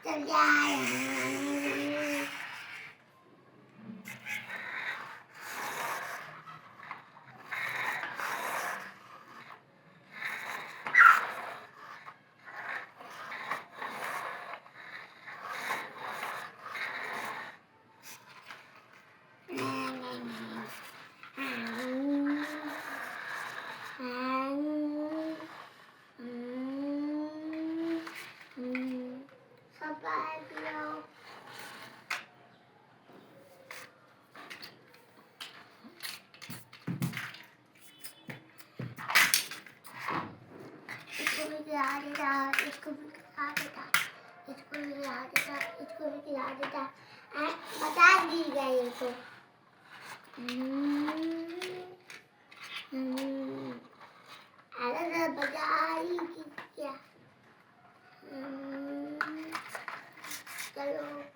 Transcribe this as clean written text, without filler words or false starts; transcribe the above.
चल जाए। इसको भी खिला देता, इसको भी खिला देता, इसको भी खिला देता। बता दी गई तो अरे बजाई क्या। चलो